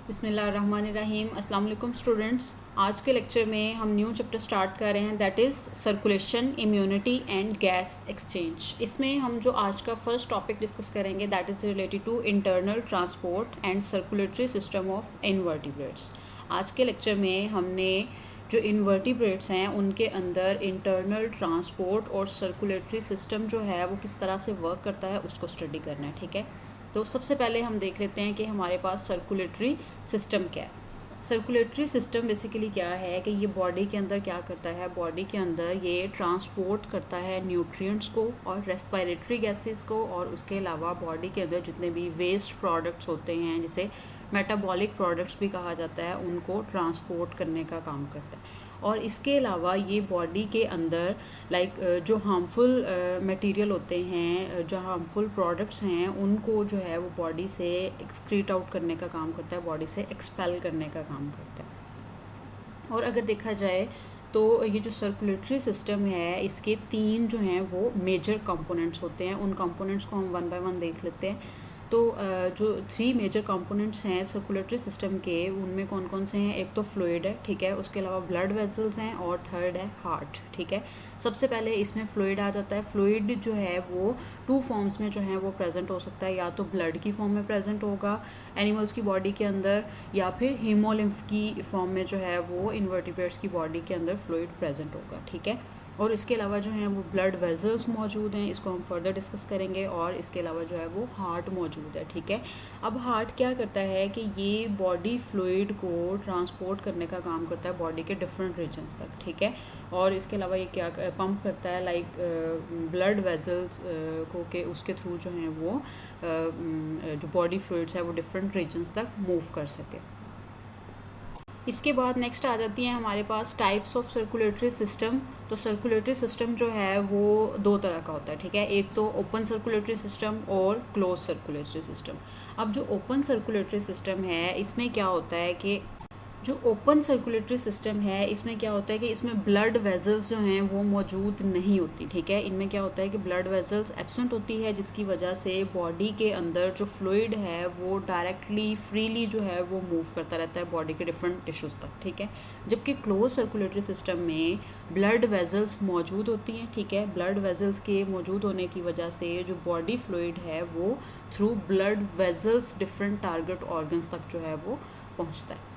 बिस्मिल्लाहिर्रहमानिर्रहीम। अस्सलाम वालेकुम स्टूडेंट्स। आज के लेक्चर में हम न्यू चैप्टर स्टार्ट कर रहे हैं, that is circulation, immunity and gas exchange. इसमें हम जो आज का फर्स्ट टॉपिक डिस्कस करेंगे that is related to internal transport and circulatory system of invertebrates. आज के लेक्चर में हमने जो इनवर्टिब्रेट्स हैं उनके अंदर इंटरनल ट्रांसपोर्ट और सर्कुलेटरी सिस्टम जो है वो किस तरह से वर्क करता है उसको स्टडी करना है। ठीक है, तो सबसे पहले हम देख लेते हैं कि हमारे पास सर्कुलेटरी सिस्टम क्या है। सर्कुलेटरी सिस्टम बेसिकली क्या है कि ये बॉडी के अंदर क्या करता है, बॉडी के अंदर ये ट्रांसपोर्ट करता है न्यूट्रिएंट्स को और रेस्पिरेटरी गैसेस को, और उसके अलावा बॉडी के अंदर जितने भी वेस्ट प्रोडक्ट्स होते हैं जिसे मेटाबॉलिक प्रोडक्ट्स भी कहा जाता है उनको ट्रांसपोर्ट करने का काम करता है। और इसके अलावा ये बॉडी के अंदर जो हार्मफुल मटेरियल होते हैं, जो हार्मफुल प्रोडक्ट्स हैं, उनको जो है वो बॉडी से एक्सक्रीट आउट करने का काम करता है, बॉडी से एक्सपेल करने का काम करता है। और अगर देखा जाए तो ये जो सर्कुलेटरी सिस्टम है इसके 3 जो हैं वो मेजर कंपोनेंट्स होते हैं। उन कंपोनेंट्स को हम वन बाय वन देख लेते हैं। तो जो 3 मेजर कंपोनेंट्स हैं सर्कुलेटरी सिस्टम के, उनमें कौन कौन से हैं। एक तो फ्लूइड है, ठीक है, उसके अलावा ब्लड वेसल्स हैं, और थर्ड है हार्ट। ठीक है, सबसे पहले इसमें फ्लूइड आ जाता है। फ्लूइड जो है वो 2 फॉर्म्स में जो है वो प्रेजेंट हो सकता है, या तो ब्लड की फॉर्म में प्रेजेंट होगा एनिमल्स की बॉडी के अंदर, या फिर हीमोलिम्फ की फॉर्म में जो है वो इनवर्टिब्रेट्स की बॉडी के अंदर फ्लूइड प्रेजेंट होगा। ठीक है, और इसके अलावा जो है वो ब्लड वेसल्स मौजूद हैं, इसको हम फर्दर डिस्कस करेंगे, और इसके अलावा जो है वो हार्ट मौजूद है। ठीक है, अब हार्ट क्या करता है कि ये बॉडी फ्लूइड को ट्रांसपोर्ट करने का काम करता है बॉडी के डिफरेंट रीजन्स तक। ठीक है, और इसके अलावा ये क्या पंप करता है ब्लड वेसल्स को के उसके थ्रू जो है वो जो बॉडी फ्लूइड्स है वो डिफरेंट रीजन्स तक मूव कर सके। इसके बाद नेक्स्ट आ जाती हैं हमारे पास टाइप्स ऑफ सर्कुलेटरी सिस्टम। तो सर्कुलेटरी सिस्टम जो है वो 2 तरह का होता है। ठीक है, एक तो ओपन सर्कुलेटरी सिस्टम और क्लोज सर्कुलेटरी सिस्टम। अब जो ओपन सर्कुलेटरी सिस्टम है इसमें क्या होता है कि जो ओपन सर्कुलेटरी सिस्टम है इसमें क्या होता है कि इसमें ब्लड वेसल्स जो हैं वो मौजूद नहीं होती। ठीक है, इनमें क्या होता है कि ब्लड वेसल्स एब्सेंट होती है, जिसकी वजह से बॉडी के अंदर जो फ्लूइड है वो डायरेक्टली फ्रीली जो है वो मूव करता रहता है बॉडी के डिफरेंट टिश्यूज़ तक। ठीक है, जबकि क्लोज सर्कुलेटरी सिस्टम में ब्लड वेसल्स मौजूद होती हैं। ठीक है, ब्लड वेसल्स के मौजूद होने की वजह से जो बॉडी फ्लूइड है वो through blood vessels different target organs तक जो है वो पहुँचता है।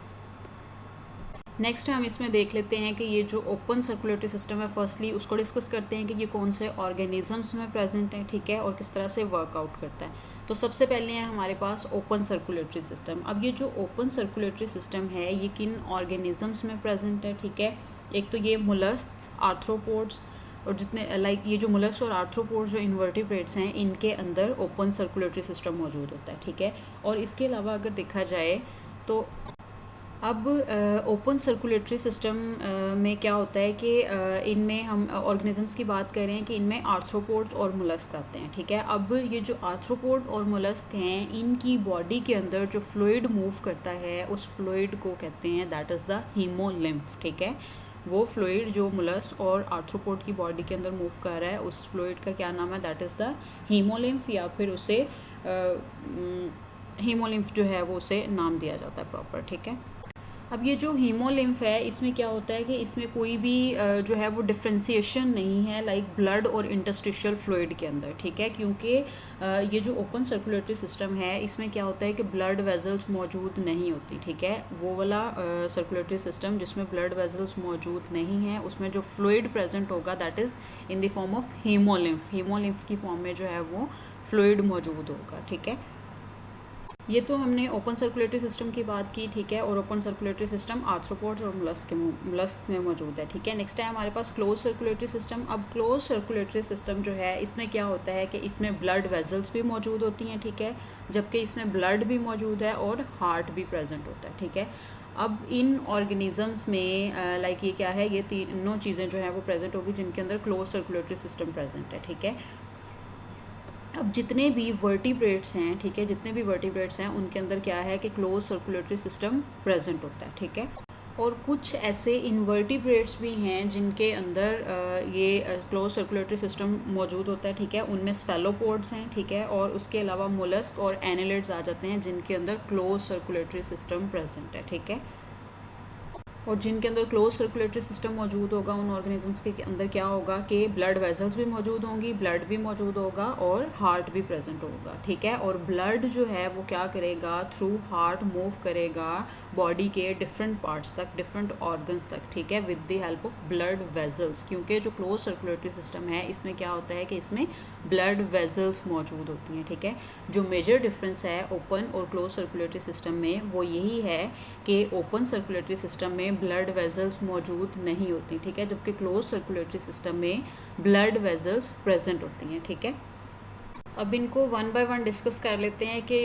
नेक्स्ट हम इसमें देख लेते हैं कि ये जो ओपन सर्कुलेटरी सिस्टम है, फर्स्टली उसको डिस्कस करते हैं कि ये कौन से ऑर्गेनिजम्स में प्रेजेंट है। ठीक है, और किस तरह से वर्कआउट करता है। तो सबसे पहले है हमारे पास ओपन सर्कुलेटरी सिस्टम। अब ये जो ओपन सर्कुलेटरी सिस्टम है ये किन ऑर्गेनिजम्स में प्रेजेंट है। ठीक है, एक तो ये मोलस्क, आर्थ्रोपोड्स, और जितने ये जो मोलस्क और आर्थ्रोपोड्स जो इनवर्टिब्रेट्स हैं इनके अंदर ओपन सर्कुलेटरी सिस्टम मौजूद होता है। ठीक है, और इसके अलावा अगर देखा जाए तो अब ओपन सर्कुलेटरी सिस्टम में क्या होता है कि इनमें हम ऑर्गेनिजम्स की बात कर रहे हैं कि इनमें आर्थ्रोपोड्स और मोलस्क आते हैं। ठीक है, अब ये जो आर्थ्रोपोड और मोलस्क हैं इनकी बॉडी के अंदर जो फ्लूइड मूव करता है उस फ्लूइड को कहते हैं दैट इज़ द हीमोलिम्फ। ठीक है, वो फ्लूइड जो मोलस्क और आर्थ्रोपोड की बॉडी के अंदर मूव कर रहा है उस फ्लूइड का क्या नाम है, दैट इज़ द हीमोलिम्फ, या फिर उसे हीमोलिम्फ जो है वो उसे नाम दिया जाता है प्रॉपर। ठीक है, अब ये जो हीमोलिम्फ है इसमें क्या होता है कि इसमें कोई भी जो है वो डिफ्रेंसिएशन नहीं है ब्लड और इंटरस्टिशियल फ्लूइड के अंदर। ठीक है, क्योंकि ये जो ओपन सर्कुलेटरी सिस्टम है इसमें क्या होता है कि ब्लड वेसल्स मौजूद नहीं होती। ठीक है, वो वाला सर्कुलेटरी सिस्टम जिसमें ब्लड वेसल्स मौजूद नहीं है उसमें जो फ्लूइड प्रेजेंट होगा that is in the form of haemolymph. Haemolymph की फॉर्म में जो है वो फ्लूइड मौजूद होगा। ठीक है, ये तो हमने ओपन सर्कुलेटरी सिस्टम की बात की। ठीक है, और ओपन सर्कुलेटरी सिस्टम आर्थ्रोपोड्स और मोलस्क में मौजूद है। ठीक है, नेक्स्ट है हमारे पास क्लोज सर्कुलेटरी सिस्टम। अब क्लोज सर्कुलेटरी सिस्टम जो है इसमें क्या होता है कि इसमें ब्लड वेसल्स भी मौजूद होती हैं। ठीक है, जबकि इसमें ब्लड भी मौजूद है और हार्ट भी प्रेजेंट होता है। ठीक है, अब इन ऑर्गेनिजम्स में ये क्या है, ये तीनों चीज़ें जो हैं वो प्रेजेंट होगी जिनके अंदर क्लोज सर्कुलेटरी सिस्टम प्रेजेंट है। ठीक है, अब जितने भी वर्टिब्रेट्स हैं, ठीक है, जितने भी वर्टिब्रेट्स हैं उनके अंदर क्या है कि क्लोज सर्कुलेटरी सिस्टम प्रेजेंट होता है। ठीक है, और कुछ ऐसे इन्वर्टिब्रेट्स भी हैं जिनके अंदर ये क्लोज सर्कुलेटरी सिस्टम मौजूद होता है, ठीक है। उनमें स्फेलोपोड्स हैं, ठीक है, और उसके अलावा मोलस्क और एनालिड्स आ जाते हैं जिनके अंदर क्लोज सर्कुलेटरी सिस्टम प्रेजेंट है, ठीक है। और जिनके अंदर क्लोज सर्कुलेटरी सिस्टम मौजूद होगा उन ऑर्गेनिजम्स के अंदर क्या होगा कि ब्लड वेसल्स भी मौजूद होंगी, ब्लड भी मौजूद होगा और हार्ट भी प्रेजेंट होगा, ठीक है। और ब्लड जो है वो क्या करेगा, थ्रू हार्ट मूव करेगा बॉडी के डिफरेंट पार्ट्स तक, डिफरेंट ऑर्गन्स तक, ठीक है, with the help of blood vessels. क्योंकि जो क्लोज सर्कुलेटरी सिस्टम है इसमें क्या होता है कि इसमें ब्लड वेसल्स मौजूद होती हैं, ठीक है। जो मेजर डिफरेंस है ओपन और क्लोज सर्कुलेटरी सिस्टम में वो यही है कि ओपन सर्कुलेटरी सिस्टम में ब्लड वेसल्स मौजूद नहीं होती, ठीक है, जबकि क्लोज सर्कुलेटरी सिस्टम में ब्लड वेसल्स प्रेजेंट होती हैं, ठीक है। अब इनको वन बाय वन डिस्कस कर लेते हैं कि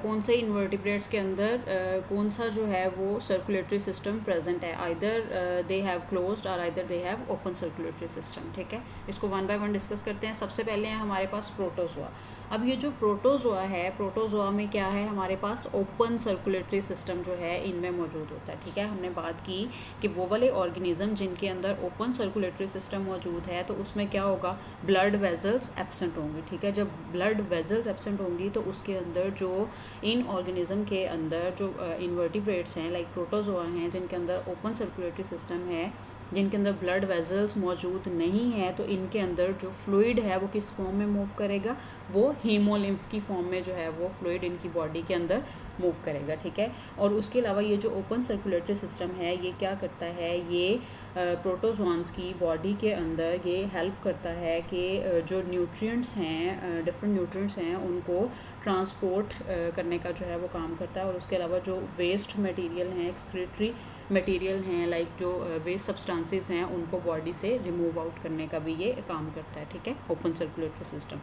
कौन से इन्वर्टिब्रेट्स के अंदर कौन सा जो है वो सर्कुलेटरी सिस्टम प्रेजेंट है, आइदर दे हैव क्लोज्ड और either they have open circulatory system, ठीक है। इसको वन बाय वन डिस्कस करते हैं। सबसे पहले है हमारे पास प्रोटोजोआ। अब ये जो प्रोटोजोआ है, प्रोटोजोआ में क्या है, हमारे पास ओपन सर्कुलेटरी सिस्टम जो है इनमें मौजूद होता है, ठीक है। हमने बात की कि वो वाले ऑर्गेनिज्म जिनके अंदर ओपन सर्कुलेटरी सिस्टम मौजूद है तो उसमें क्या होगा, ब्लड वेसल्स एब्सेंट होंगे, ठीक है। जब ब्लड वेसल्स एब्सेंट होंगी तो उसके अंदर जो इन ऑर्गेनिज्म के अंदर जो इन्वर्टिब्रेट्स हैं लाइक प्रोटोजोआ हैं जिनके अंदर ओपन सर्कुलेटरी सिस्टम है, जिनके अंदर ब्लड वेसल्स मौजूद नहीं है, तो इनके अंदर जो फ्लूइड है वो किस फॉर्म में मूव करेगा, वो हीमोलिम्फ की फॉर्म में जो है वो फ्लूइड इनकी बॉडी के अंदर मूव करेगा, ठीक है। और उसके अलावा ये जो ओपन सर्कुलेटरी सिस्टम है ये क्या करता है, ये प्रोटोजोन्स की बॉडी के अंदर ये हेल्प करता है कि जो न्यूट्रिएंट्स हैं, डिफरेंट न्यूट्रिएंट्स हैं, उनको ट्रांसपोर्ट करने का जो है वो काम करता है। और उसके अलावा जो वेस्ट मटेरियल हैं, एक्सक्रीटरी मटेरियल हैं, लाइक जो वेस्ट सब्सटेंसेस हैं, उनको बॉडी से रिमूव आउट करने का भी ये काम करता है, ठीक है, ओपन सर्कुलेटरी सिस्टम।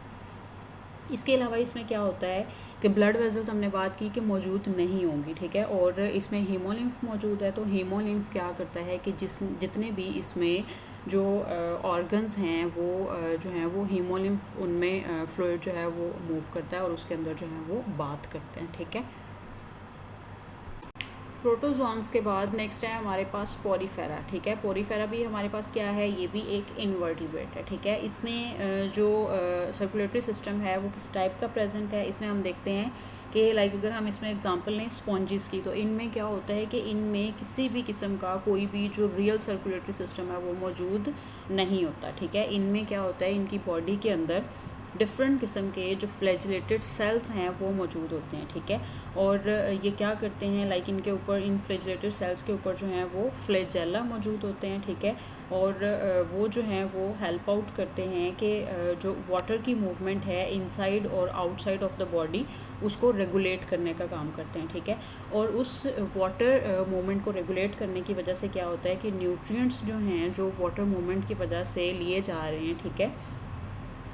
इसके अलावा इसमें क्या होता है कि ब्लड वेसल्स हमने बात की कि मौजूद नहीं होंगी, ठीक है। और इसमें हीमोलिम्फ मौजूद है, तो हीमोलिम्फ क्या करता है कि जितने भी इसमें जो ऑर्गन्स हैं वो जो हैं वो हीमोलिम्फ उनमें फ्लूइड जो है वो मूव करता है और उसके अंदर जो है वो बात करते हैं, ठीक है। प्रोटोजोन्स के बाद नेक्स्ट है हमारे पास पोरीफेरा, ठीक है। पोरीफेरा भी हमारे पास क्या है, ये भी एक इन्वर्टिब्रेट है, ठीक है। इसमें जो सर्कुलेटरी सिस्टम है वो किस टाइप का प्रेजेंट है, इसमें हम देखते हैं कि लाइक अगर हम इसमें एग्जांपल लें स्पॉन्जिस की, तो इनमें क्या होता है कि इनमें किसी भी किस्म का कोई भी जो रियल सर्कुलेटरी सिस्टम है वो मौजूद नहीं होता, ठीक है। इनमें क्या होता है, इनकी बॉडी के अंदर डिफरेंट किस्म के जो फ्लैजिलेटेड सेल्स हैं वो मौजूद होते हैं, ठीक है। और ये क्या करते हैं, लाइक इनके ऊपर, इन फ्लैजिलेटेड सेल्स के ऊपर जो हैं वो फ्लैजेला मौजूद होते हैं, ठीक है। और वो जो हैं वो हेल्प आउट करते हैं कि जो वाटर की मूवमेंट है इनसाइड और आउटसाइड ऑफ द बॉडी उसको रेगुलेट करने का काम करते हैं, ठीक है। और उस वाटर मूवमेंट को रेगुलेट करने की वजह से क्या होता है कि न्यूट्रिएंट्स जो हैं जो वाटर मूवमेंट की वजह से लिए जा रहे हैं, ठीक है,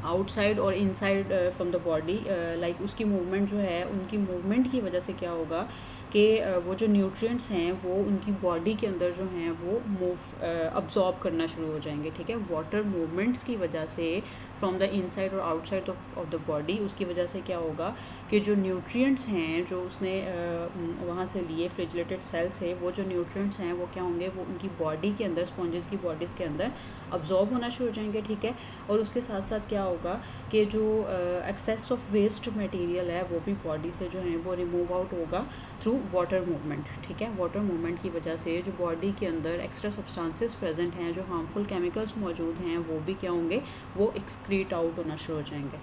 आउटसाइड और inside from the body, like उसकी मूवमेंट जो है, उनकी मूवमेंट की वजह से क्या होगा कि वो जो न्यूट्रिएंट्स हैं वो उनकी बॉडी के अंदर जो हैं वो अब्जॉर्ब करना शुरू हो जाएंगे, ठीक है। वाटर मूवमेंट्स की वजह से फ्रॉम द इनसाइड और आउटसाइड ऑफ द बॉडी, उसकी वजह से क्या होगा कि जो न्यूट्रिएंट्स हैं जो उसने वहाँ से लिए फ्लैजिलेटेड सेल से, वो जो न्यूट्रिएंट्स हैं वो क्या होंगे, वो उनकी बॉडी के अंदर, स्पॉन्जेस की बॉडीज़ के अंदर अब्जॉर्ब होना शुरू हो जाएंगे, ठीक है। और उसके साथ साथ क्या होगा कि जो एक्सेस ऑफ वेस्ट मटेरियल है वो भी बॉडी से जो है वो रिमूव आउट होगा थ्रू वाटर मूवमेंट, ठीक है। वाटर मूवमेंट की वजह से जो बॉडी के अंदर एक्स्ट्रा सब्सटेंसेस प्रेजेंट हैं, जो हार्मफुल केमिकल्स मौजूद हैं, वो भी क्या होंगे, वो एक्सक्रीट आउट होना शुरू हो जाएंगे।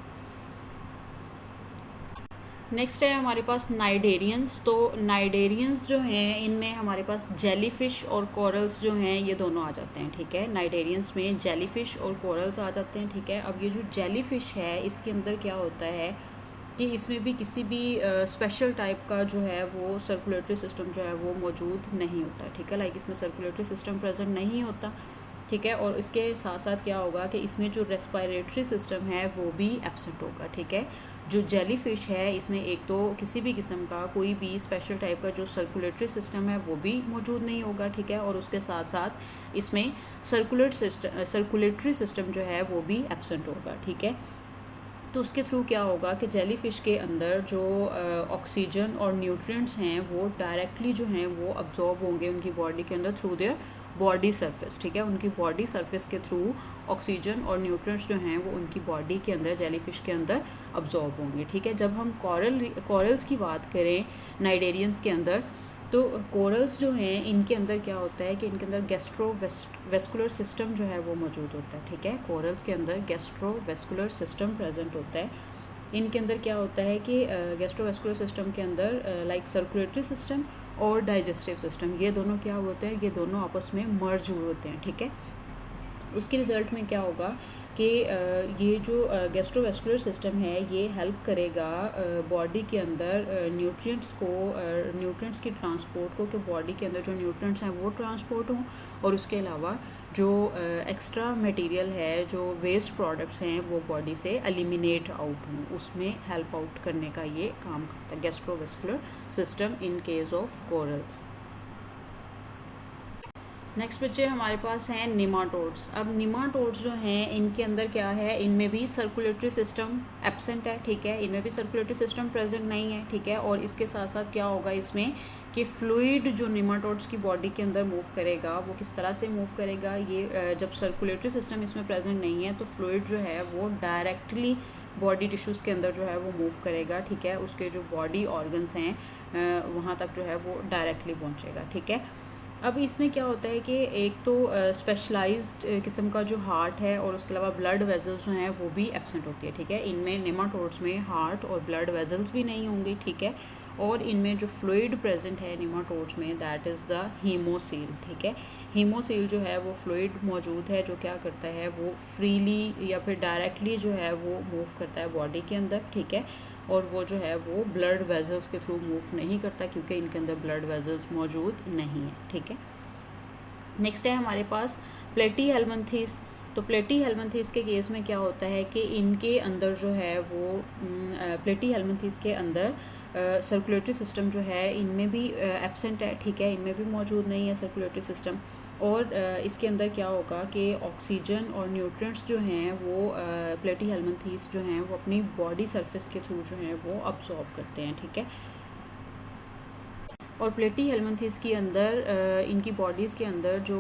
नेक्स्ट है हमारे पास नाइडेरियंस। तो नाइडेरियंस जो हैं इनमें हमारे पास जेलीफिश और कोरल्स जो हैं ये दोनों आ जाते हैं, ठीक है। नाइडेरियंस में जेलीफिश और कोरल्स आ जाते हैं, ठीक है। अब ये जो जेलीफिश है इसके अंदर क्या होता है कि इसमें भी किसी भी स्पेशल टाइप का जो है वो सर्कुलेटरी सिस्टम जो है वो मौजूद नहीं होता, ठीक है। लाइक इसमें सर्कुलेटरी सिस्टम प्रेजेंट नहीं होता, ठीक है। और इसके साथ साथ क्या होगा कि इसमें जो रेस्पिरेटरी सिस्टम है वो भी एब्सेंट होगा, ठीक है। जो जेलीफिश है इसमें एक तो किसी भी किस्म का कोई भी स्पेशल टाइप का जो सर्कुलेटरी सिस्टम है वो भी मौजूद नहीं होगा, ठीक है। और उसके साथ साथ इसमें सर्कुलेटरी सिस्टम जो है वो भी एब्सेंट होगा, ठीक है। तो उसके थ्रू क्या होगा कि जेली फ़िश के अंदर जो ऑक्सीजन और न्यूट्रिएंट्स हैं वो डायरेक्टली जो हैं वो अब्जॉर्ब होंगे उनकी बॉडी के अंदर थ्रू देयर बॉडी सरफेस, ठीक है। उनकी बॉडी सरफेस के थ्रू ऑक्सीजन और न्यूट्रिएंट्स जो हैं वो उनकी बॉडी के अंदर जेली फ़िश के अंदर अब्जॉर्ब होंगे, ठीक है। जब हम कॉरल्स की बात करें नाइडेरियंस के अंदर, तो कोरल्स जो हैं इनके अंदर क्या होता है कि इनके अंदर गैस्ट्रोवेस्कुलर सिस्टम जो है वो मौजूद होता है, ठीक है। कोरल्स के अंदर गैस्ट्रोवेस्कुलर सिस्टम प्रेजेंट होता है। इनके अंदर क्या होता है कि गैस्ट्रोवेस्कुलर सिस्टम के अंदर लाइक सर्कुलेटरी सिस्टम और डाइजेस्टिव सिस्टम, ये दोनों क्या होते हैं, ये दोनों आपस में मर्ज हुए होते हैं, ठीक है। उसके रिज़ल्ट में क्या होगा कि ये जो गैस्ट्रोवेस्कुलर सिस्टम है ये हेल्प करेगा बॉडी के अंदर न्यूट्रिएंट्स की ट्रांसपोर्ट को, कि बॉडी के अंदर जो न्यूट्रिएंट्स हैं वो ट्रांसपोर्ट हों, और उसके अलावा जो एक्स्ट्रा मटेरियल है, जो वेस्ट प्रोडक्ट्स हैं वो बॉडी से एलिमिनेट आउट हों, उसमें हेल्प आउट करने का ये काम करता है gastrovascular system in case of corals. Next बच्चे हमारे पास हैं निमाटोड्स। अब निमाटोड्स जो हैं इनके अंदर क्या है, इनमें भी सर्कुलेटरी सिस्टम एब्सेंट है, ठीक है। इनमें भी सर्कुलेटरी सिस्टम प्रेजेंट नहीं है, ठीक है। और इसके साथ साथ क्या होगा इसमें कि फ्लूइड जो निमाटोड्स की बॉडी के अंदर मूव करेगा वो किस तरह से मूव करेगा, ये जब सर्कुलेटरी सिस्टम इसमें प्रेजेंट नहीं है तो फ्लूइड जो है वो डायरेक्टली बॉडी टिश्यूज़ के अंदर जो है वो मूव करेगा, ठीक है। उसके जो बॉडी ऑर्गन्स हैं वहाँ तक जो है वो डायरेक्टली पहुँचेगा, ठीक है। अब इसमें क्या होता है कि एक तो स्पेशलाइज्ड किस्म का जो हार्ट है और उसके अलावा ब्लड वेजल्स जो हैं वो भी एब्सेंट होती है, ठीक है। इनमें नेमाटोड्स में हार्ट और ब्लड वेजल्स भी नहीं होंगे, ठीक है। और इनमें जो फ्लूइड प्रेजेंट है नेमाटोड्स में दैट इज़ द हीमोसील, ठीक है। हीमोसील जो है वो फ्लूइड मौजूद है जो क्या करता है वो फ्रीली या फिर डायरेक्टली जो है वो मूव करता है बॉडी के अंदर, ठीक है। और वो जो है वो ब्लड वेजल्स के थ्रू मूव नहीं करता क्योंकि इनके अंदर ब्लड वेजल्स मौजूद नहीं है, ठीक है। नेक्स्ट है हमारे पास प्लेटीहेल्मिन्थेस। तो प्लेटीहेल्मिन्थेस के केस में क्या होता है कि इनके अंदर जो है वो प्लेटीहेल्मिन्थेस के अंदर सर्कुलेटरी सिस्टम जो है इनमें भी एब्सेंट है, ठीक है। इनमें भी मौजूद नहीं है सर्कुलेटरी सिस्टम। और इसके अंदर क्या होगा कि ऑक्सीजन और न्यूट्रिएंट्स जो हैं वो प्लेटीहेल्मिन्थेस जो हैं वो अपनी बॉडी सरफेस के थ्रू जो हैं वो अब्सॉर्ब करते हैं, ठीक है। और प्लेटीहेल्मिन्थेस के अंदर इनकी बॉडीज़ के अंदर जो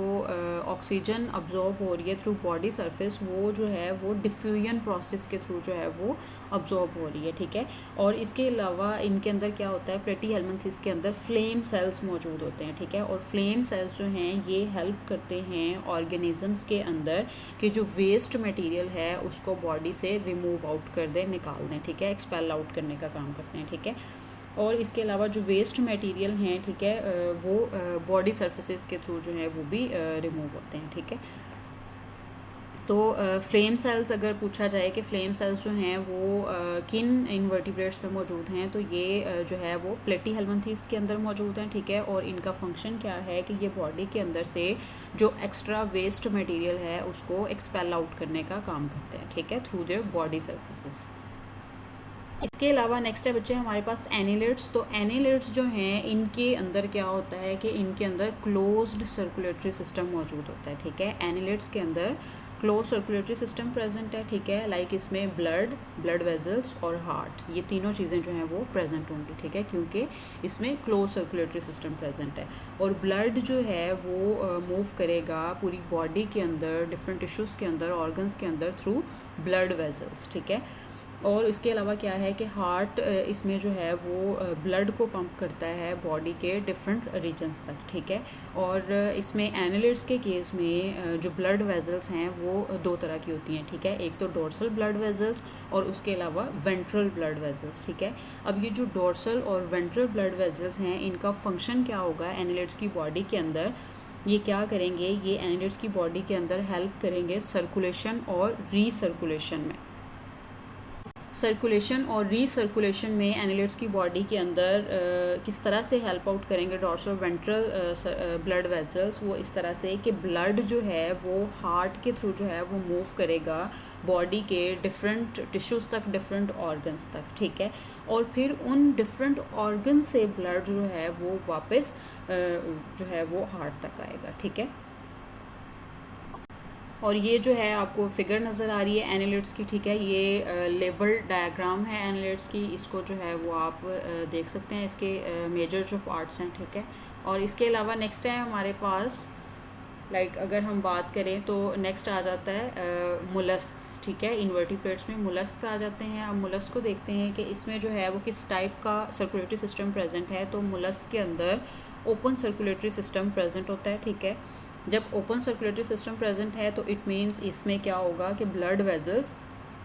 ऑक्सीजन अब्जॉर्ब हो रही है थ्रू बॉडी सरफेस, वो जो है वो डिफ्यूजन प्रोसेस के थ्रू जो है वो अब्जॉर्ब हो रही है, ठीक है। और इसके अलावा इनके अंदर क्या होता है, प्लेटीहेल्मिन्थेस के अंदर फ्लेम सेल्स मौजूद होते हैं, ठीक है। और फ्लेम सेल्स जो हैं ये हेल्प करते हैं ऑर्गेनिजम्स के अंदर कि जो वेस्ट मटेरियल है उसको बॉडी से रिमूव आउट कर दें, निकाल दें, ठीक है। एक्सपेल आउट करने का काम करते हैं, ठीक है। और इसके अलावा जो वेस्ट मटेरियल हैं, ठीक है, वो बॉडी सर्फेसेस के थ्रू जो है वो भी रिमूव होते हैं, ठीक है। तो फ्लेम सेल्स अगर पूछा जाए कि फ्लेम सेल्स जो हैं वो किन इनवर्टिब्रेट्स में मौजूद हैं, तो ये जो है वो प्लेटीहेल्मिन्थेस के अंदर मौजूद हैं, ठीक है। और इनका फंक्शन क्या है कि ये बॉडी के अंदर से जो एक्स्ट्रा वेस्ट मटेरियल है उसको एक्सपेल आउट करने का काम करते हैं, ठीक है, थ्रू देयर बॉडी सर्फेसेस। इसके अलावा नेक्स्ट है बच्चे हमारे पास एनिलिड्स। तो एनिलिड्स जो हैं इनके अंदर क्या होता है कि इनके अंदर क्लोज्ड सर्कुलेटरी सिस्टम मौजूद होता है, ठीक है। एनिलिड्स के अंदर क्लोज सर्कुलेटरी सिस्टम प्रेजेंट है, ठीक है। लाइक इसमें ब्लड वेजल्स और हार्ट, ये तीनों चीज़ें जो हैं वो प्रेजेंट होंगी, ठीक है, क्योंकि इसमें क्लोज सर्कुलेटरी सिस्टम प्रेजेंट है। और ब्लड जो है वो मूव करेगा पूरी बॉडी के अंदर, डिफरेंट टिश्यूज़ के अंदर, ऑर्गन्स के अंदर थ्रू ब्लड वेजल्स, ठीक है। और इसके अलावा क्या है कि हार्ट इसमें जो है वो ब्लड को पंप करता है बॉडी के डिफरेंट रीजन्स तक, ठीक है। और इसमें एनिलिड्स के केस में जो ब्लड वेजल्स हैं वो दो तरह की होती हैं, ठीक है। एक तो डोर्सल ब्लड वेजल्स और उसके अलावा वेंट्रल ब्लड वेजल्स, ठीक है। अब ये जो डोर्सल और वेंट्रल ब्लड वेजल्स हैं इनका फंक्शन क्या होगा एनिलिड्स की बॉडी के अंदर, ये क्या करेंगे, ये एनिलिड्स की बॉडी के अंदर हेल्प करेंगे सर्कुलेशन और रीसर्कुलेशन में। सर्कुलेशन और रीसर्कुलेशन में एनिलिड्स की बॉडी के अंदर किस तरह से हेल्प आउट करेंगे डोर्सल वेंट्रल ब्लड वेजल्स, वो इस तरह से कि ब्लड जो है वो हार्ट के थ्रू जो है वो मूव करेगा बॉडी के डिफरेंट टिश्यूज़ तक, डिफरेंट ऑर्गन्स तक, ठीक है। और फिर उन डिफरेंट ऑर्गन से ब्लड जो है वो वापस जो है वो हार्ट तक आएगा, ठीक है। और ये जो है आपको फिगर नज़र आ रही है एनालिट्स की, ठीक है। ये लेबल डायग्राम है एनालिट्स की, इसको जो है वो आप देख सकते हैं, इसके मेजर जो पार्ट्स हैं, ठीक है। और इसके अलावा नेक्स्ट है हमारे पास अगर हम बात करें तो नेक्स्ट आ जाता है मोलस्क्स, ठीक है। इन्वर्टिब्रेट्स में मोलस्क्स आ जाते हैं। अब मोलस्क को देखते हैं कि इसमें जो है वो किस टाइप का सर्कुलेटरी सिस्टम प्रेजेंट है। तो मोलस्क के अंदर ओपन सर्कुलेटरी सिस्टम प्रेजेंट होता है, ठीक है। जब ओपन सर्कुलेटरी सिस्टम प्रेजेंट है तो इट मीन्स इसमें क्या होगा कि ब्लड वेजल्स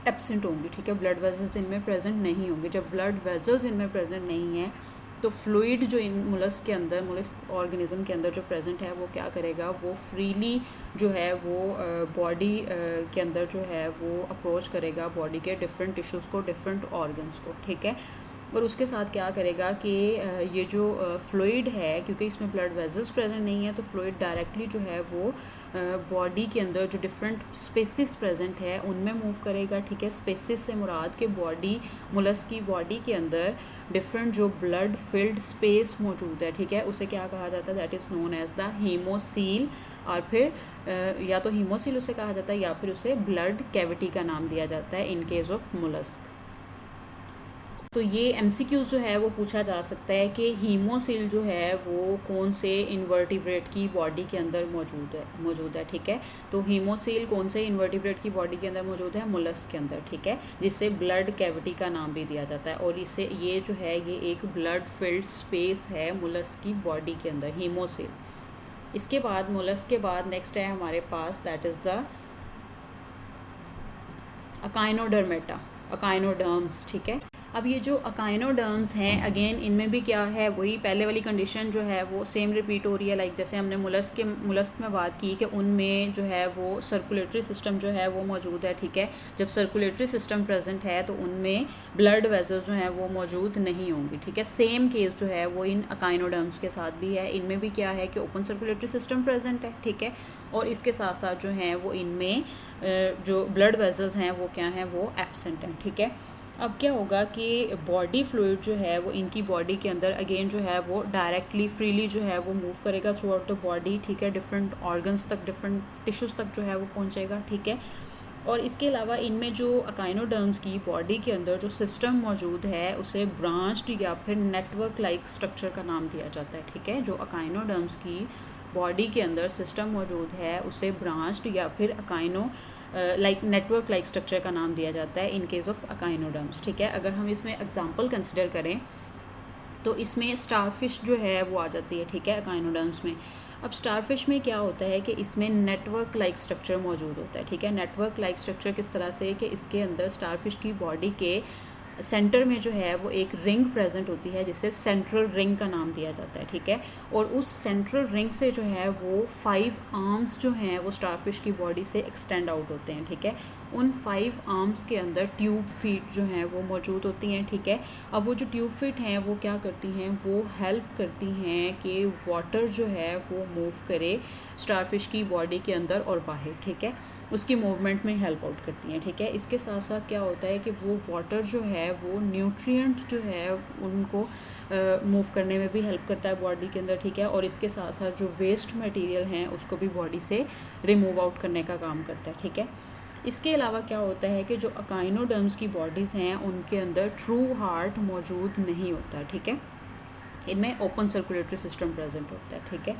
एब्सेंट होंगी, ठीक है। ब्लड वेजल्स इनमें प्रेजेंट नहीं होंगे। जब ब्लड वेजल्स इनमें प्रेजेंट नहीं है तो फ्लूइड जो इन मोलस्क के अंदर, मोलस्क ऑर्गेनिज्म के अंदर जो प्रेजेंट है वो क्या करेगा, वो फ्रीली जो है वो बॉडी के अंदर जो है वो अप्रोच करेगा बॉडी के डिफरेंट टिश्यूज़ को, डिफरेंट ऑर्गन्स को, ठीक है। और उसके साथ क्या करेगा कि ये जो फ्लूइड है, क्योंकि इसमें ब्लड वेजल्स प्रेजेंट नहीं है तो फ्लूइड डायरेक्टली जो है वो बॉडी के अंदर जो डिफरेंट स्पेसिस प्रेजेंट है उनमें मूव करेगा, ठीक है। स्पेसिस से मुराद के बॉडी, मोलस्क की बॉडी के अंदर डिफरेंट जो ब्लड फिल्ड स्पेस मौजूद है, ठीक है, उसे क्या कहा जाता है, that is known as the haemocoel. और फिर या तो हीमोसील उसे कहा जाता है या फिर उसे ब्लड कैविटी का नाम दिया जाता है इन केस ऑफ मोलस्क। तो ये एमसीक्यूज़ जो है वो पूछा जा सकता है कि हीमोसील जो है वो कौन से इन्वर्टिब्रेट की बॉडी के अंदर मौजूद है, ठीक है। तो हीमोसील कौन से इन्वर्टिब्रेट की बॉडी के अंदर मौजूद है, मोलस्क के अंदर, ठीक है, जिससे ब्लड कैविटी का नाम भी दिया जाता है। और इससे ये जो है ये एक ब्लड फिल्ड स्पेस है मोलस्क की बॉडी के अंदर, हीमोसील। इसके बाद मोलस्क के बाद नेक्स्ट है हमारे पास that is the echinodermata, echinoderms, ठीक है। अब ये जो अकाइनोडर्म्स हैं अगेन इनमें भी क्या है, वही पहले वाली कंडीशन जो है वो सेम रिपीट हो रही है। जैसे हमने मोलस्क में बात की कि उनमें जो है वो सर्कुलेटरी सिस्टम जो है वो मौजूद है, ठीक है। जब सर्कुलेटरी सिस्टम प्रेजेंट है तो उनमें ब्लड वेजल्स जो हैं वो मौजूद नहीं होंगी, ठीक है। सेम केस जो है वो इन अकाइनोडर्म्स के साथ भी है। इनमें भी क्या है कि ओपन सर्कुलेटरी सिस्टम प्रेजेंट है, ठीक है। और इसके साथ साथ जो हैं वो इनमें जो ब्लड वेजल्स हैं वो क्या हैं, वो एब्सेंट हैं, ठीक है। अब क्या होगा कि बॉडी फ्लूइड जो है वो इनकी बॉडी के अंदर अगेन जो है वो डायरेक्टली फ्रीली जो है वो मूव करेगा थ्रू आउट द बॉडी, ठीक है। डिफरेंट ऑर्गन्स तक, डिफरेंट टिश्यूज़ तक जो है वो पहुंचेगा, ठीक है। और इसके अलावा इनमें जो अकाइनोडर्म्स की बॉडी के अंदर जो सिस्टम मौजूद है उसे ब्रांच्ड या फिर नेटवर्क लाइक स्ट्रक्चर का नाम दिया जाता है, ठीक है। जो अकाइनोडर्म्स की बॉडी के अंदर सिस्टम मौजूद है उसे ब्रांच्ड या फिर नेटवर्क लाइक स्ट्रक्चर का नाम दिया जाता है इन केस ऑफ अकाइनोडर्म्स, ठीक है। अगर हम इसमें एग्जांपल कंसिडर करें तो इसमें स्टारफिश जो है वो आ जाती है, ठीक है, अकाइनोडर्म्स में। अब स्टारफिश में क्या होता है कि इसमें नेटवर्क लाइक स्ट्रक्चर मौजूद होता है, ठीक है। नेटवर्क लाइक स्ट्रक्चर किस तरह से कि इसके अंदर स्टारफिश की बॉडी के सेंटर में जो है वो एक रिंग प्रेजेंट होती है जिसे सेंट्रल रिंग का नाम दिया जाता है, ठीक है। और उस सेंट्रल रिंग से जो है वो 5 आर्म्स जो हैं वो स्टारफिश की बॉडी से एक्सटेंड आउट होते हैं, ठीक है। उन 5 आर्म्स के अंदर ट्यूब फीट जो हैं वो मौजूद होती हैं, ठीक है। अब वो जो ट्यूब फीट हैं वो क्या करती हैं, वो हेल्प करती हैं कि वाटर जो है वो मूव करे स्टारफिश की बॉडी के अंदर और बाहर, ठीक है, उसकी मूवमेंट में हेल्प आउट करती हैं, ठीक है। इसके साथ साथ क्या होता है कि वो वाटर जो है वो न्यूट्रिएंट जो है उनको मूव करने में भी हेल्प करता है बॉडी के अंदर, ठीक है। और इसके साथ साथ जो वेस्ट मटेरियल हैं उसको भी बॉडी से रिमूव आउट करने का काम करता है, ठीक है। इसके अलावा क्या होता है कि जो अकाइनोडर्म्स की बॉडीज़ हैं उनके अंदर ट्रू हार्ट मौजूद नहीं होता, ठीक है। इनमें ओपन सर्कुलेटरी सिस्टम प्रेजेंट होता है, ठीक है।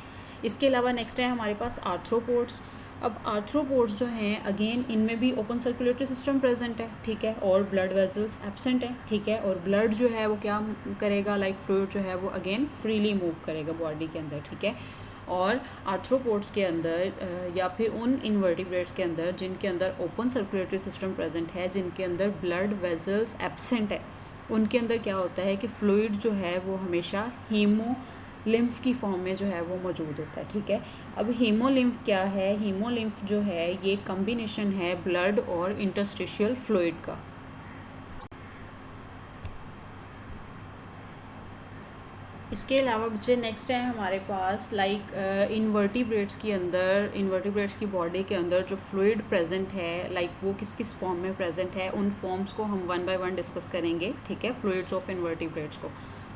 इसके अलावा नेक्स्ट है हमारे पास आर्थ्रोपोड्स। अब आर्थ्रोपोड्स जो हैं अगेन इनमें भी ओपन सर्कुलेटरी सिस्टम प्रेजेंट है, ठीक है, और ब्लड वेजल्स एब्सेंट है, ठीक है। और ब्लड जो है वो क्या करेगा, फ्लूइड जो है वो अगेन फ्रीली मूव करेगा बॉडी के अंदर, ठीक है। और आर्थ्रोपोड्स के अंदर या फिर उन इन्वर्टिब्रेट्स के अंदर जिनके अंदर ओपन सर्कुलेटरी सिस्टम प्रेजेंट है, जिनके अंदर ब्लड वेजल्स एब्सेंट है, उनके अंदर क्या होता है कि फ्लूइड जो है वो हमेशा हीमोलिम्फ की फॉर्म में जो है वो मौजूद होता है, ठीक है। अब हीमोलिम्फ क्या है, हीमोलिम्फ जो है ये कम्बिनेशन है ब्लड और इंटरस्टिशियल फ्लूइड का। इसके अलावा बच्चे नेक्स्ट है हमारे पास इन्वर्टिब्रेट्स की बॉडी के अंदर जो फ्लूइड प्रेजेंट है वो किस किस फॉर्म में प्रेजेंट है, उन फॉर्म्स को हम 1 बाय 1 डिस्कस करेंगे, ठीक है, फ्लूइड्स ऑफ इन्वर्टिब्रेट्स को।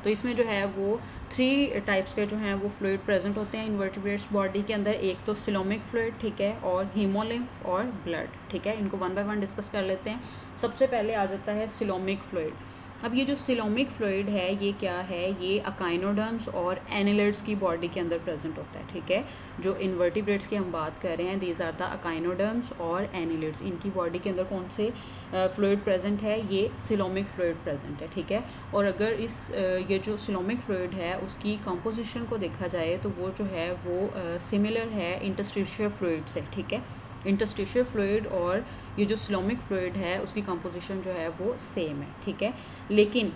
तो इसमें जो है वो 3 टाइप्स के जो हैं वो फ्लूइड प्रेजेंट होते हैं इनवर्टिब्रेट्स बॉडी के अंदर। एक तो सिलोमिक फ्लूइड, ठीक है, और हीमोलिम्फ और ब्लड, ठीक है। इनको 1 बाय 1 डिस्कस कर लेते हैं। सबसे पहले आ जाता है सिलोमिक फ्लूइड। अब ये जो सिलोमिक फ्लूइड है ये क्या है, ये अकाइनोडर्म्स और एनिलिड्स की बॉडी के अंदर प्रेजेंट होता है, ठीक है। जो इन्वर्टिब्रेट्स की हम बात कर रहे हैं, दीज आर द अकाइनोडर्म्स और एनिलिड्स, इनकी बॉडी के अंदर कौन से फ्लूइड प्रेजेंट है, ये सिलोमिक फ्लूइड प्रेजेंट है, ठीक है। और अगर ये जो सिलोमिक फ्लूइड है उसकी कंपोजिशन को देखा जाए तो वो जो है वो सिमिलर है इंटरस्टिशियल फ्लूइड से, ठीक है। इंटरस्टिशियल फ्लूइड और ये जो सिलोमिक फ्लूइड है उसकी कंपोजिशन जो है वो सेम है, ठीक है। लेकिन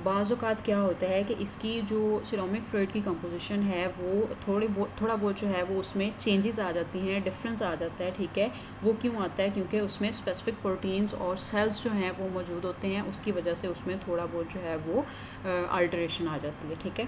बाज़ औक़ात क्या होता है कि इसकी जो सिलोमिक फ्लूइड की कंपोजिशन है वो थोड़ा बहुत जो है वो उसमें चेंजेस आ जाती हैं, डिफरेंस आ जाता है, ठीक है। वो क्यों आता है, क्योंकि उसमें स्पेसिफिक प्रोटीन्स और सेल्स जो हैं वो मौजूद होते हैं, उसकी वजह से उसमें थोड़ा बहुत जो है वो अल्टरेशन आ जाती है, ठीक है।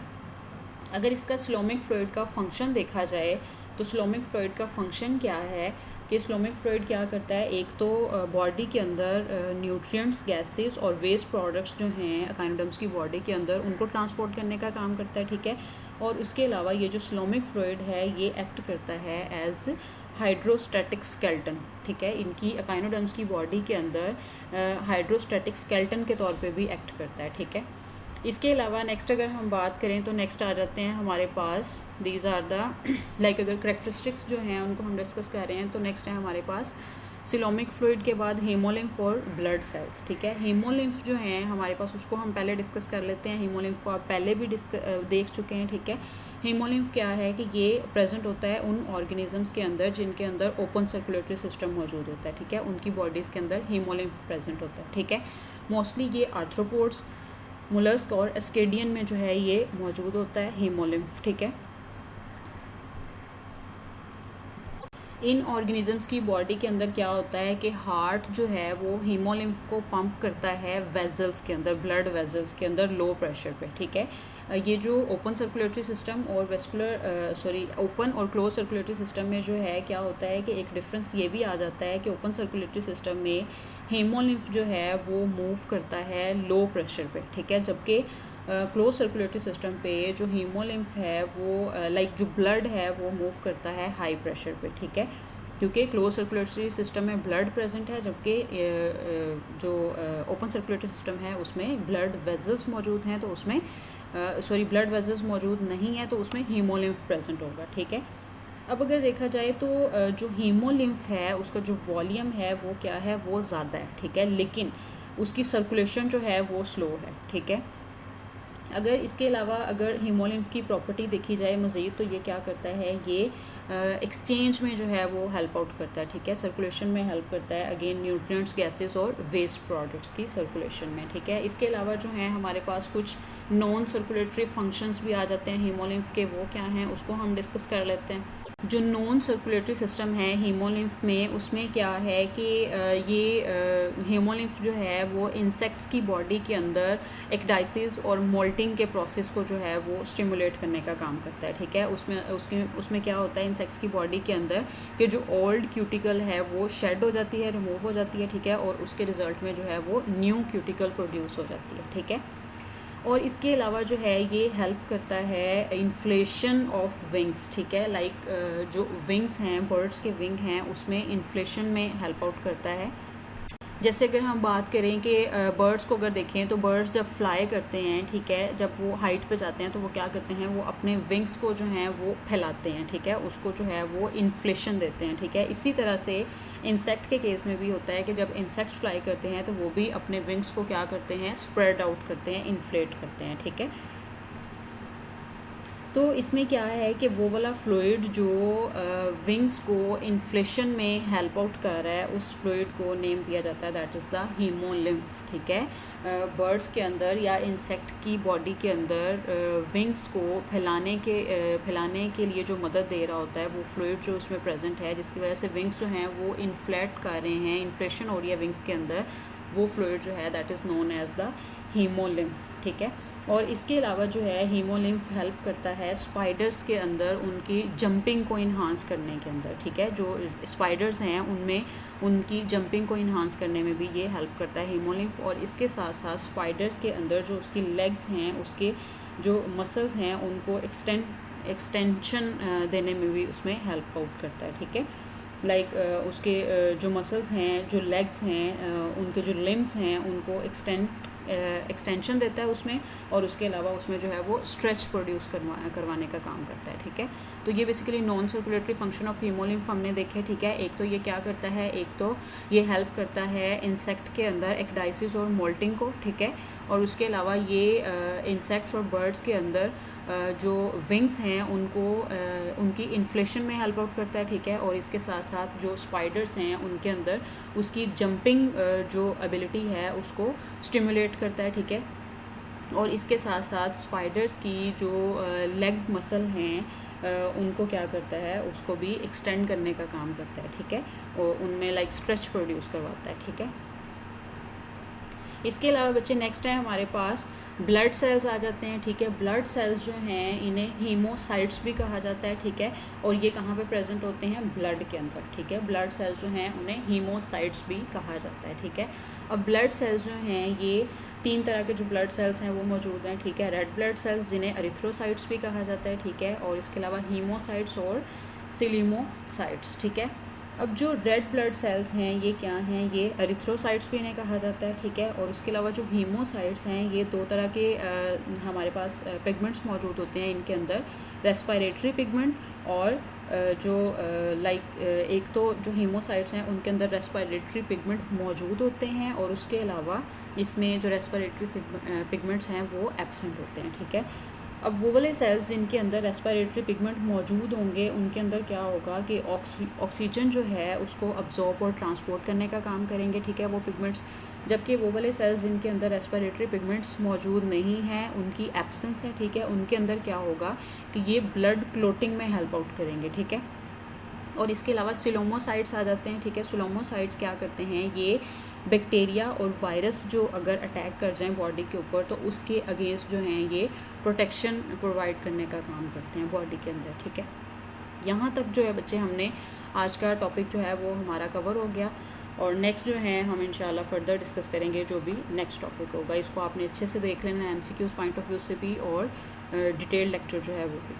अगर इसका सिलोमिक फ्लूइड का फंक्शन देखा जाए तो सिलोमिक फ्लूइड का फंक्शन क्या है कि सिलोमिक फ्लूइड क्या करता है, एक तो बॉडी के अंदर न्यूट्रिएंट्स, गैसेस और वेस्ट प्रोडक्ट्स जो हैं अकाइनोडर्म्स की बॉडी के अंदर उनको ट्रांसपोर्ट करने का काम करता है, ठीक है। और उसके अलावा ये जो सिलोमिक फ्लूइड है ये एक्ट करता है एज हाइड्रोस्टैटिक स्केल्टन, ठीक है। इनकी अकाइनोडर्म्स की बॉडी के अंदर हाइड्रोस्टैटिक स्केल्टन के तौर पे भी एक्ट करता है, ठीक है। इसके अलावा नेक्स्ट अगर हम बात करें तो नेक्स्ट आ जाते हैं हमारे पास, दीज आर द लाइक अगर करेक्टरिस्टिक्स जो हैं उनको हम डिस्कस कर रहे हैं तो नेक्स्ट है हमारे पास सिलोमिक फ्लूइड के बाद हीमोलिम्फ और ब्लड सेल्स, ठीक है। हीमोलिम्फ जो हैं हमारे पास उसको हम पहले डिस्कस कर लेते हैं। हीमोलिम्फ को आप पहले भी देख चुके हैं, ठीक है। हीमोलिम्फ क्या है कि ये प्रेजेंट होता है उन ऑर्गेनिजम्स के अंदर जिनके अंदर ओपन सर्कुलेटरी सिस्टम मौजूद होता है, ठीक है। उनकी बॉडीज़ के अंदर हीमोलिम्फ प्रेजेंट होता है, ठीक है। मोस्टली ये आर्थ्रोपोड्स, मोलस्क और एस्केडियन में जो है ये मौजूद होता है हीमोलिम्फ, ठीक है। इन ऑर्गेनिजम्स की बॉडी के अंदर क्या होता है कि हार्ट जो है वो हीमोलिम्फ को पंप करता है वेजल्स के अंदर, ब्लड वेजल्स के अंदर लो प्रेशर पे, ठीक है। ये जो ओपन सर्कुलेटरी सिस्टम और ओपन और क्लोज सर्कुलेटरी सिस्टम में जो है क्या होता है कि एक डिफरेंस ये भी आ जाता है कि ओपन सर्कुलेटरी सिस्टम में हीमोलिम्फ जो है वो मूव करता है लो प्रेशर पे, ठीक है। जबकि क्लोज सर्कुलेटरी सिस्टम पे जो हीमोलिम्फ है वो लाइक जो ब्लड है वो मूव करता है हाई प्रेशर पे, ठीक है। क्योंकि क्लोज सर्कुलेटरी सिस्टम में ब्लड प्रेजेंट है, जबकि जो ओपन सर्कुलेटरी सिस्टम है उसमें ब्लड वेजल्स मौजूद हैं, तो उसमें ब्लड वेजल्स मौजूद नहीं है तो उसमें हीमोलिम्फ प्रेजेंट होगा, ठीक है। अब अगर देखा जाए तो जो हीमोलिम्फ है उसका जो वॉल्यूम है वो क्या है, वो ज़्यादा है, ठीक है। लेकिन उसकी सर्कुलेशन जो है वो स्लो है, ठीक है। अगर इसके अलावा अगर हीमोलिम्फ की प्रॉपर्टी देखी जाए मज़ीद तो ये क्या करता है, ये एक्सचेंज में जो है वो हेल्प आउट करता है, ठीक है। सर्कुलेशन में हेल्प करता है अगेन न्यूट्रिएंट्स, गैसेस और वेस्ट प्रोडक्ट्स की सर्कुलेशन में, ठीक है। इसके अलावा जो है हमारे पास कुछ नॉन सर्कुलेटरी फंक्शंस भी आ जाते हैं हीमोलिम्फ के, वो क्या हैं उसको हम डिस्कस कर लेते हैं। जो नॉन सर्कुलेटरी सिस्टम है हीमोलिम्फ में, उसमें क्या है कि ये हीमोलिम्फ जो है वो इंसेक्ट्स की बॉडी के अंदर एक्डाइसिस और मोल्टिंग के प्रोसेस को जो है वो स्टिमुलेट करने का काम करता है, ठीक है। उसमें क्या होता है इंसेक्ट्स की बॉडी के अंदर कि जो ओल्ड क्यूटिकल है वो शेड हो जाती है, रिमूव हो जाती है, ठीक है। और उसके रिज़ल्ट में जो है वो न्यू क्यूटिकल प्रोड्यूस हो जाती है, ठीक है। और इसके अलावा जो है ये हेल्प करता है इन्फ्लेशन ऑफ विंग्स, ठीक है। लाइक जो विंग्स हैं, बर्ड्स के विंग हैं, उसमें इन्फ्लेशन में हेल्प आउट करता है। जैसे अगर हम बात करें कि बर्ड्स को अगर देखें तो बर्ड्स जब फ्लाई करते हैं, ठीक है, जब वो हाइट पे जाते हैं तो वो क्या करते हैं, वो अपने विंग्स को जो हैं वो फैलाते हैं, ठीक है। उसको जो है वो इन्फ्लेशन देते हैं, ठीक है। इसी तरह से इंसेक्ट के केस में भी होता है कि जब इंसेक्ट फ्लाई करते हैं तो वो भी अपने विंग्स को क्या करते हैं, स्प्रेड आउट करते हैं, इन्फ्लेट करते हैं, ठीक है। तो इसमें क्या है कि वो वाला फ्लूइड जो विंग्स को इन्फ्लेशन में हेल्प आउट कर रहा है, उस फ्लूइड को नेम दिया जाता है, दैट इज़ द हीमोलिम्फ, ठीक है। बर्ड्स के अंदर या इंसेक्ट की बॉडी के अंदर विंग्स को फैलाने के लिए जो मदद दे रहा होता है वो फ्लूइड जो उसमें प्रेजेंट है, जिसकी वजह से विंग्स जो हैं वो इन्फ्लेट कर रहे हैं, इन्फ्लेशन हो रही है विंग्स के अंदर, वो फ्लूइड जो है that is known as the haemolymph, ठीक है। और इसके अलावा जो है हीमोलिम्फ हेल्प करता है स्पाइडर्स के अंदर उनकी जंपिंग को इन्हांस करने के अंदर, ठीक है। जो स्पाइडर्स हैं उनमें उनकी जंपिंग को इन्हांस करने में भी ये हेल्प करता है हीमोलिम्फ। और इसके साथ साथ स्पाइडर्स के अंदर जो उसकी लेग्स हैं, उसके जो मसल्स हैं, उनको एक्सटेंशन देने में भी उसमें हेल्प आउट करता है, ठीक है। लाइक उसके जो मसल्स हैं, जो लेग्स हैं, उनके जो लिम्स हैं, उनको एक्सटेंशन देता है उसमें। और उसके अलावा उसमें जो है वो स्ट्रेच प्रोड्यूस करवाने का काम करता है, ठीक है। तो ये basically non circulatory function of haemolymph हमने देखे, ठीक है। एक तो ये क्या करता है, एक तो ये हेल्प करता है इंसेक्ट के अंदर एक्डाइसिस और मोल्टिंग को, ठीक है। और उसके अलावा ये इंसेक्ट्स और बर्ड्स के अंदर जो विंग्स हैं उनको उनकी इन्फ्लेशन में हेल्प आउट करता है, ठीक है। और इसके साथ साथ जो स्पाइडर्स हैं उनके अंदर उसकी जंपिंग जो एबिलिटी है उसको स्टिमुलेट करता है, ठीक है। और इसके साथ साथ स्पाइडर्स की जो लेग मसल हैं उनको क्या करता है, उसको भी एक्सटेंड करने का काम करता है, ठीक है। और उनमें लाइक स्ट्रेच प्रोड्यूस करवाता है, ठीक है। इसके अलावा बच्चे नेक्स्ट है हमारे पास ब्लड सेल्स आ जाते हैं, ठीक है। ब्लड सेल्स जो हैं इन्हें हीमोसाइट्स भी कहा जाता है, ठीक है। और ये कहाँ पे प्रेजेंट होते हैं, ब्लड के अंदर, ठीक है। ब्लड सेल्स जो हैं उन्हें हीमोसाइट्स भी कहा जाता है, ठीक है। अब ब्लड सेल्स जो हैं ये 3 तरह के जो ब्लड सेल्स हैं वो मौजूद हैं, ठीक है। रेड ब्लड सेल्स जिन्हें एरिथ्रोसाइट्स भी कहा जाता है, ठीक है। और इसके अलावा हीमोसाइट्स और सिलीमोसाइट्स, ठीक है। अब जो रेड ब्लड सेल्स हैं ये क्या हैं, ये एरिथ्रोसाइट्स भी इन्हें कहा जाता है, ठीक है। और उसके अलावा जो हीमोसाइट्स हैं ये 2 तरह के हमारे पास पिगमेंट्स मौजूद होते हैं इनके अंदर, रेस्पिरेटरी पिगमेंट और जो लाइक एक तो जो हीमोसाइट्स हैं उनके अंदर रेस्पिरेटरी पिगमेंट मौजूद होते हैं और उसके अलावा इसमें जो रेस्पिरेटरी पिगमेंट्स हैं वो एब्सेंट होते हैं, ठीक है। अब वो वाले सेल्स जिनके अंदर रेस्पिरेटरी पिगमेंट मौजूद होंगे उनके अंदर क्या होगा कि ऑक्सीजन जो है उसको अब्जॉर्ब और ट्रांसपोर्ट करने का काम करेंगे, ठीक है, वो पिगमेंट्स। जबकि वो वाले सेल्स जिनके अंदर रेस्पिरेटरी पिगमेंट्स मौजूद नहीं हैं, उनकी एब्सेंस है, ठीक है, उनके अंदर क्या होगा कि ये ब्लड क्लोटिंग में हेल्प आउट करेंगे, ठीक है। और इसके अलावा सिलोमोसाइट्स आ जाते हैं, ठीक है। सिलोमोसाइट्स क्या करते हैं, ये बैक्टीरिया और वायरस जो अगर अटैक कर जाएं बॉडी के ऊपर तो उसके अगेंस्ट जो हैं ये प्रोटेक्शन प्रोवाइड करने का काम करते हैं बॉडी के अंदर, ठीक है। यहाँ तक जो है बच्चे हमने आज का टॉपिक जो है वो हमारा कवर हो गया। और नेक्स्ट जो है हम इंशाल्लाह फर्दर डिस्कस करेंगे जो भी नेक्स्ट टॉपिक होगा। इसको आपने अच्छे से देख लेना एमसीक्यूज़ पॉइंट ऑफ व्यू से भी और डिटेल लेक्चर जो है वो भी।